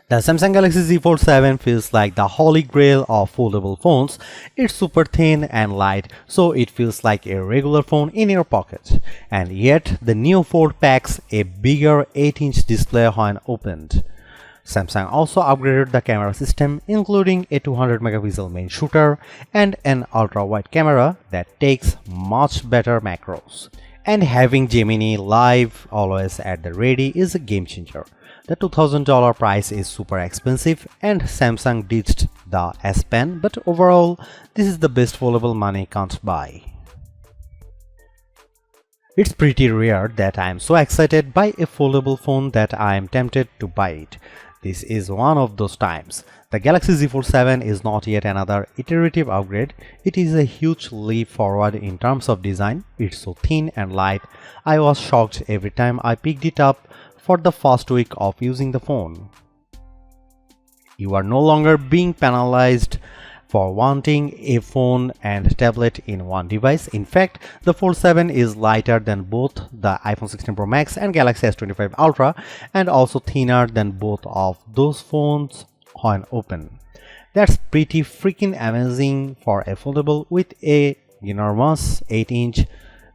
The Samsung Galaxy Z Fold 7 feels like the holy grail of foldable phones. It's super thin and light, so it feels like a regular phone in your pocket. And yet, the new Fold packs a bigger 8-inch display when opened. Samsung also upgraded the camera system, including a 200 megapixel main shooter and an ultra-wide camera that takes much better macros. And having Gemini Live always at the ready is a game changer. The $2000 price is super expensive and Samsung ditched the S Pen, but overall, this is the best foldable money can't buy. It's pretty rare that I am so excited by a foldable phone that I am tempted to buy it. This is one of those times. The Galaxy Z Fold 7 is not yet another iterative upgrade. It is a huge leap forward in terms of design. It's so thin and light. I was shocked every time I picked it up for the first week of using the phone. You are no longer being penalized for wanting a phone and tablet in one device. In fact, the Fold 7 is lighter than both the iPhone 16 Pro Max and Galaxy S25 Ultra and also thinner than both of those phones when open. That's pretty freaking amazing for a foldable with a enormous 8-inch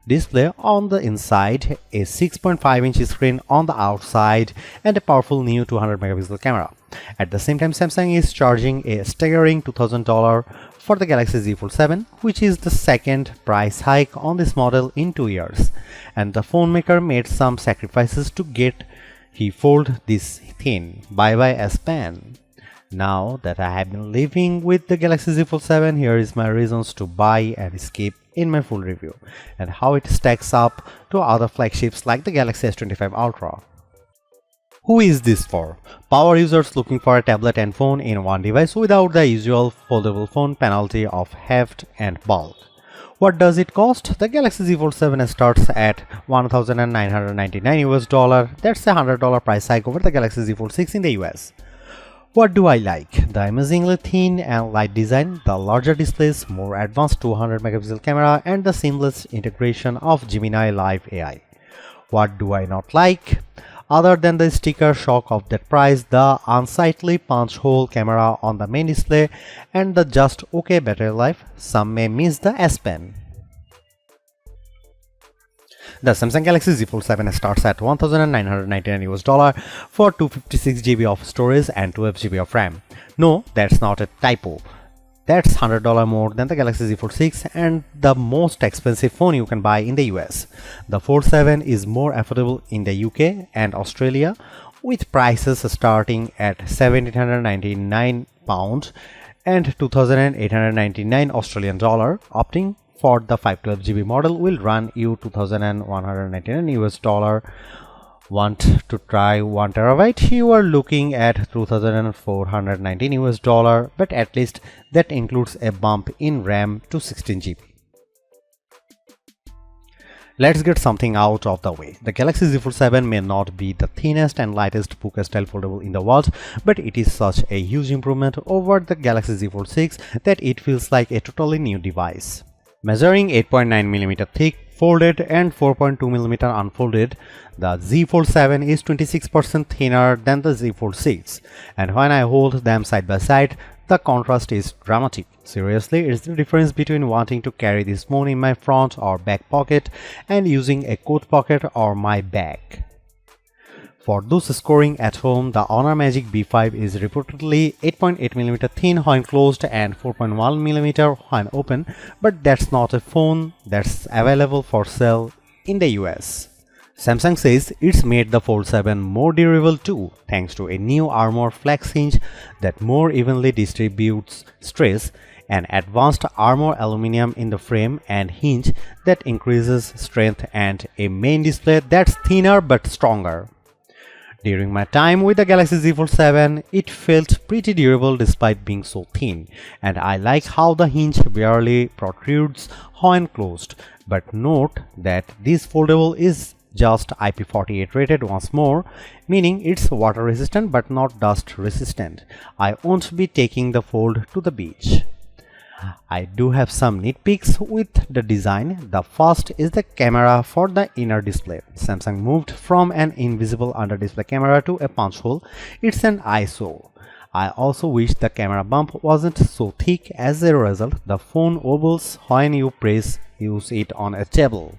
display on the inside, a 6.5-inch screen on the outside, and a powerful new 200 megapixel camera. At the same time, Samsung is charging a staggering $2000 for the Galaxy Z Fold 7, which is the second price hike on this model in 2 years. And the phone maker made some sacrifices to get he fold this thin. Bye bye S Pen. Now that I have been living with the Galaxy Z Fold 7, here is my reasons to buy and skip in my full review, and how it stacks up to other flagships like the Galaxy S25 Ultra. Who is this for? Power users looking for a tablet and phone in one device without the usual foldable phone penalty of heft and bulk. What does it cost? The Galaxy Z Fold 7 starts at $1,999 US. That's a $100 price hike over the Galaxy Z Fold 6 in the US. What do I like? The amazingly thin and light design, the larger displays, more advanced 200 megapixel camera, and the seamless integration of Gemini Live AI. What do I not like? Other than the sticker shock of that price, the unsightly punch hole camera on the main display, and the just okay battery life, some may miss the S Pen. The Samsung Galaxy Z Fold 7 starts at $1,999 US for 256 GB of storage and 12 GB of RAM. No, that's not a typo. That's $100 more than the Galaxy Z Fold 6 and the most expensive phone you can buy in the US. The Fold 7 is more affordable in the UK and Australia, with prices starting at £1,799 and $2,899 Australian dollar. Opting for the 512 GB model will run you $2,199 US. Want to try 1 terabyte? You are looking at $2,419 US, but at least that includes a bump in RAM to 16 GB. Let's get something out of the way. The Galaxy Z Fold 7 may not be the thinnest and lightest puka-style foldable in the world, but it is such a huge improvement over the Galaxy Z Fold 6 that it feels like a totally new device. Measuring 8.9mm thick, folded and 4.2mm unfolded, the Z Fold 7 is 26% thinner than the Z Fold 6, and when I hold them side by side, the contrast is dramatic. Seriously, it's the difference between wanting to carry this phone in my front or back pocket and using a coat pocket or my bag. For those scoring at home, the Honor Magic B5 is reportedly 8.8mm thin when closed and 4.1mm when open, but that's not a phone that's available for sale in the US. Samsung says it's made the Fold 7 more durable too, thanks to a new Armor flex hinge that more evenly distributes stress, an advanced Armor aluminum in the frame and hinge that increases strength, and a main display that's thinner but stronger. During my time with the Galaxy Z Fold 7, it felt pretty durable despite being so thin, and I like how the hinge barely protrudes when closed. But note that this foldable is just IP48 rated once more, meaning it's water resistant but not dust resistant. I won't be taking the Fold to the beach. I do have some nitpicks with the design. The first is the camera for the inner display. Samsung moved from an invisible under display camera to a punch hole. It's an eyesore. I also wish the camera bump wasn't so thick. As a result, the phone wobbles when you use it on a table.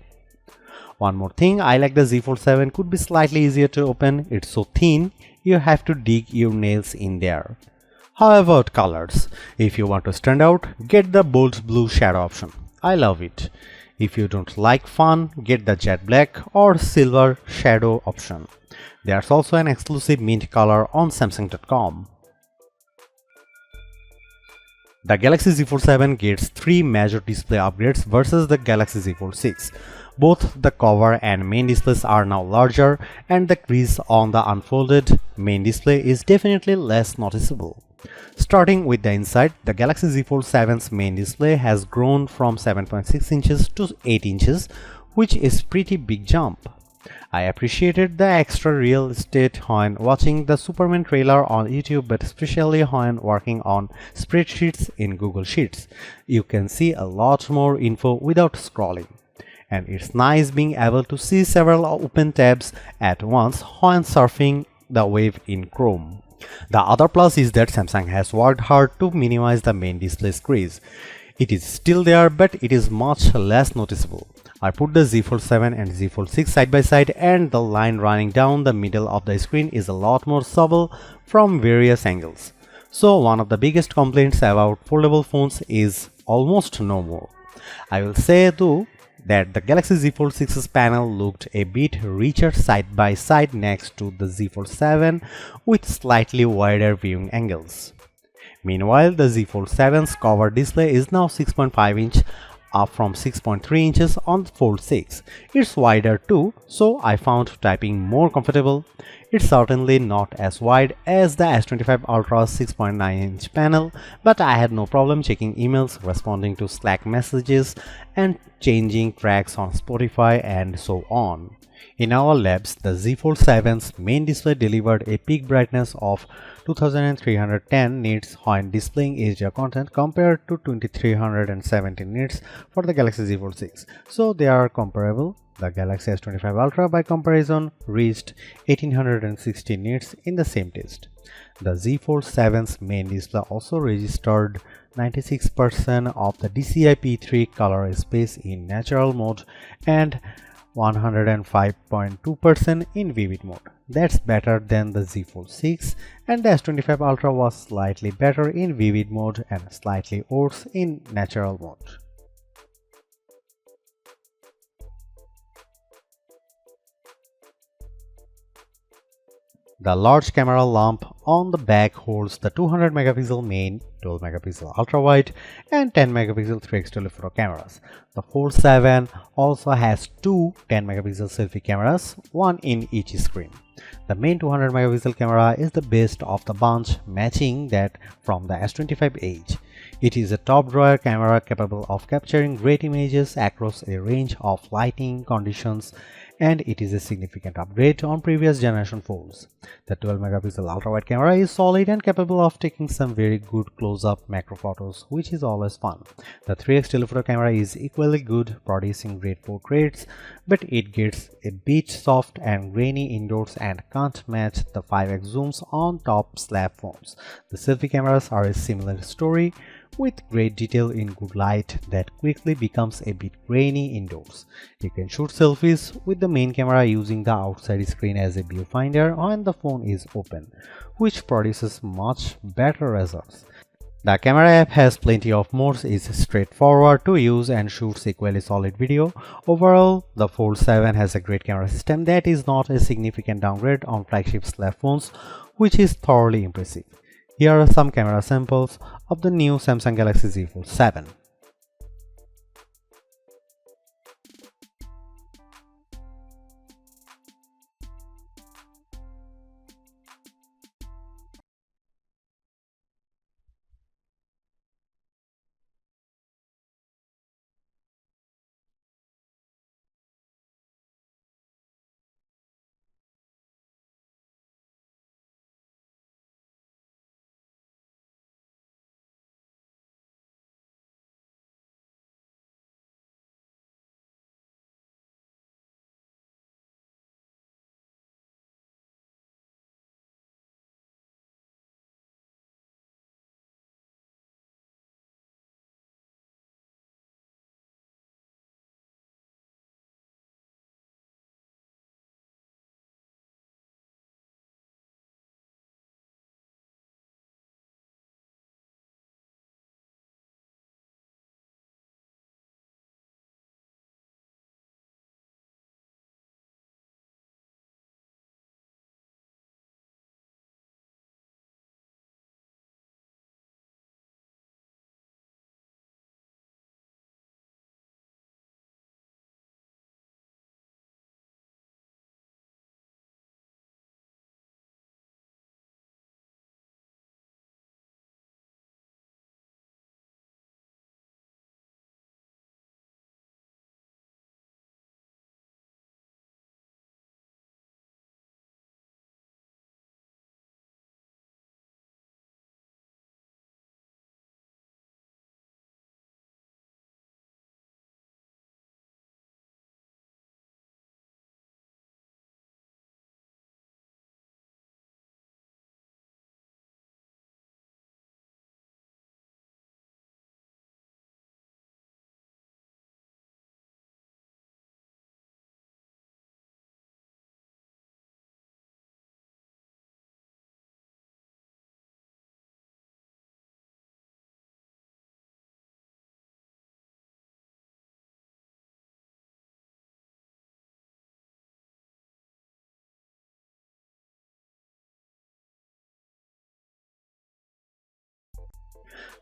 One more thing, I like the Z Fold 7 could be slightly easier to open. It's so thin, you have to dig your nails in there. How about colors? If you want to stand out, get the bold blue shadow option. I love it. If you don't like fun, get the jet black or silver shadow option. There's also an exclusive mint color on Samsung.com. The Galaxy Z Fold 7 gets 3 major display upgrades versus the Galaxy Z Fold 6. Both the cover and main displays are now larger, and the crease on the unfolded main display is definitely less noticeable. Starting with the inside, the Galaxy Z Fold 7's main display has grown from 7.6 inches to 8 inches, which is pretty big jump. I appreciated the extra real estate when watching the Superman trailer on YouTube, but especially when working on spreadsheets in Google Sheets. You can see a lot more info without scrolling. And it's nice being able to see several open tabs at once when surfing the web in Chrome. The other plus is that Samsung has worked hard to minimize the main display's crease. It is still there, but it is much less noticeable. I put the Z Fold 7 and Z Fold 6 side by side, and the line running down the middle of the screen is a lot more subtle from various angles. So one of the biggest complaints about foldable phones is almost no more. I will say though that the Galaxy Z Fold 6's panel looked a bit richer side by side next to the Z Fold 7 with slightly wider viewing angles. Meanwhile, the Z Fold 7's cover display is now 6.5 inch, up from 6.3 inches on the Fold 6. It's wider too, so I found typing more comfortable. It's certainly not as wide as the S25 Ultra's 6.9-inch panel, but I had no problem checking emails, responding to Slack messages, and changing tracks on Spotify and so on. In our labs, the Z Fold 7's main display delivered a peak brightness of 2310 nits when displaying HDR content compared to 2317 nits for the Galaxy Z Fold 6. So they are comparable. The Galaxy S25 Ultra by comparison reached 1860 nits in the same test. The Z Fold 7's main display also registered 96% of the DCI-P3 color space in natural mode and 105.2% in vivid mode. That's better than the Z Fold 6, and the S25 Ultra was slightly better in vivid mode and slightly worse in natural mode. The large camera lump on the back holds the 200 megapixel main, 12 megapixel ultra wide, and 10 megapixel 3x telephoto cameras. The Fold 7 also has two 10 megapixel selfie cameras, one in each screen. The main 200 megapixel camera is the best of the bunch, matching that from the S25H. It is a top drawer camera capable of capturing great images across a range of lighting conditions, and it is a significant upgrade on previous generation phones. The 12 megapixel ultra wide camera is solid and capable of taking some very good close-up macro photos, which is always fun. The 3x telephoto camera is equally good, producing great portraits, but it gets a bit soft and grainy indoors and can't match the 5x zooms on top slab phones. The selfie cameras are a similar story, with great detail in good light that quickly becomes a bit grainy indoors. You can shoot selfies with the main camera using the outside screen as a viewfinder when the phone is open, which produces much better results. The camera app has plenty of modes, is straightforward to use, and shoots equally solid video. Overall, the Fold 7 has a great camera system that is not a significant downgrade on flagship slab phones, which is thoroughly impressive. Here are some camera samples of the new Samsung Galaxy Z Fold 7.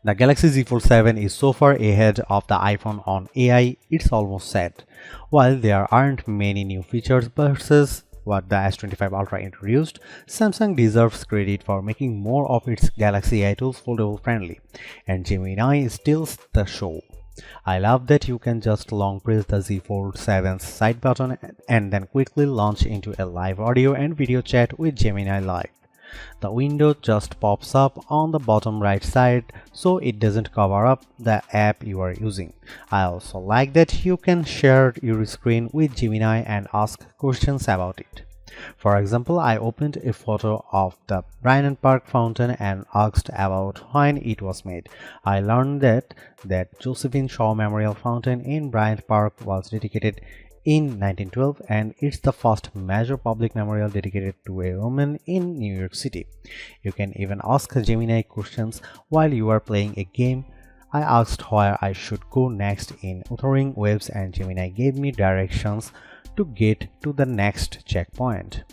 The Galaxy Z Fold 7 is so far ahead of the iPhone on AI, it's almost sad. While there aren't many new features versus what the S25 Ultra introduced, Samsung deserves credit for making more of its Galaxy AI tools foldable friendly, and Gemini steals the show. I love that you can just long press the Z Fold 7's side button and then quickly launch into a live audio and video chat with Gemini Live. The window just pops up on the bottom right side so it doesn't cover up the app you are using. I also like that you can share your screen with Gemini and ask questions about it. For example, I opened a photo of the Bryant Park fountain and asked about when it was made. I learned that Josephine Shaw Memorial Fountain in Bryant Park was dedicated in 1912 and it's the first major public memorial dedicated to a woman in New York City. You can even ask Gemini questions while you are playing a game. I asked where I should go next in Wuthering Waves and Gemini gave me directions to get to the next checkpoint.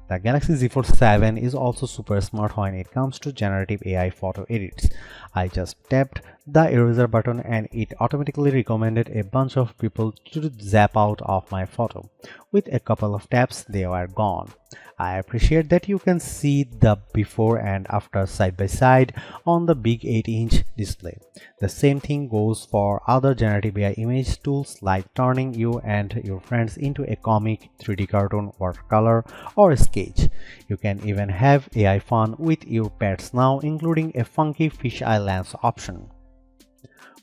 The Galaxy Z Fold 7 is also super smart when it comes to generative AI photo edits. I just tapped the eraser button and it automatically recommended a bunch of people to zap out of my photo. With a couple of taps, they were gone. I appreciate that you can see the before and after side by side on the big 8-inch display. The same thing goes for other generative AI image tools like turning you and your friends into a comic, 3D cartoon, watercolor, or sketch. You can even have AI fun with your pets now, including a funky fisheye lens option.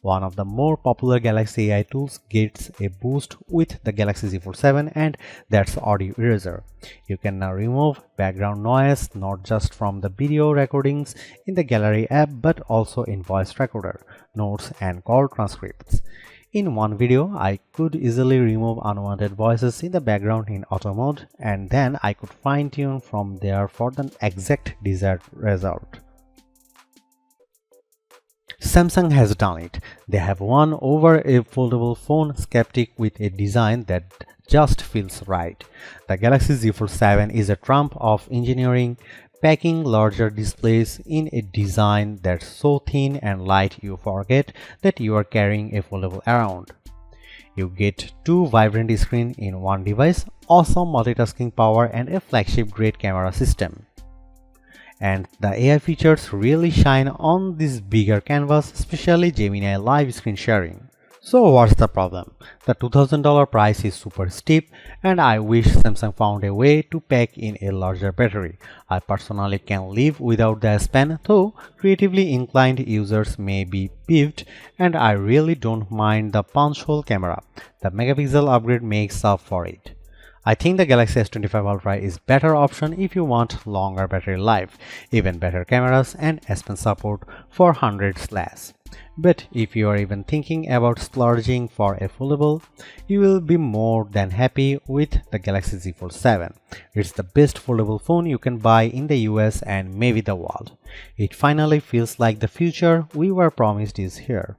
One of the more popular Galaxy AI tools gets a boost with the Galaxy Z Fold 7 and that's Audio Eraser. You can now remove background noise not just from the video recordings in the Gallery app but also in voice recorder, notes and call transcripts. In one video, I could easily remove unwanted voices in the background in auto mode and then I could fine-tune from there for the exact desired result. Samsung has done it. They have won over a foldable phone skeptic with a design that just feels right. The Galaxy Z Fold 7 is a trump of engineering, packing larger displays in a design that's so thin and light you forget that you are carrying a foldable around. You get two vibrant screens in one device, awesome multitasking power and a flagship grade camera system. And the AI features really shine on this bigger canvas, especially Gemini Live screen sharing. So what's the problem? The $2000 price is super steep and I wish Samsung found a way to pack in a larger battery. I personally can live without the S Pen, though creatively inclined users may be peeved, and I really don't mind the punch hole camera. The megapixel upgrade makes up for it. I think the Galaxy S25 Ultra is better option if you want longer battery life, even better cameras and S Pen support for hundreds less. But if you are even thinking about splurging for a foldable, you will be more than happy with the Galaxy Z Fold 7. It's the best foldable phone you can buy in the US and maybe the world. It finally feels like the future we were promised is here.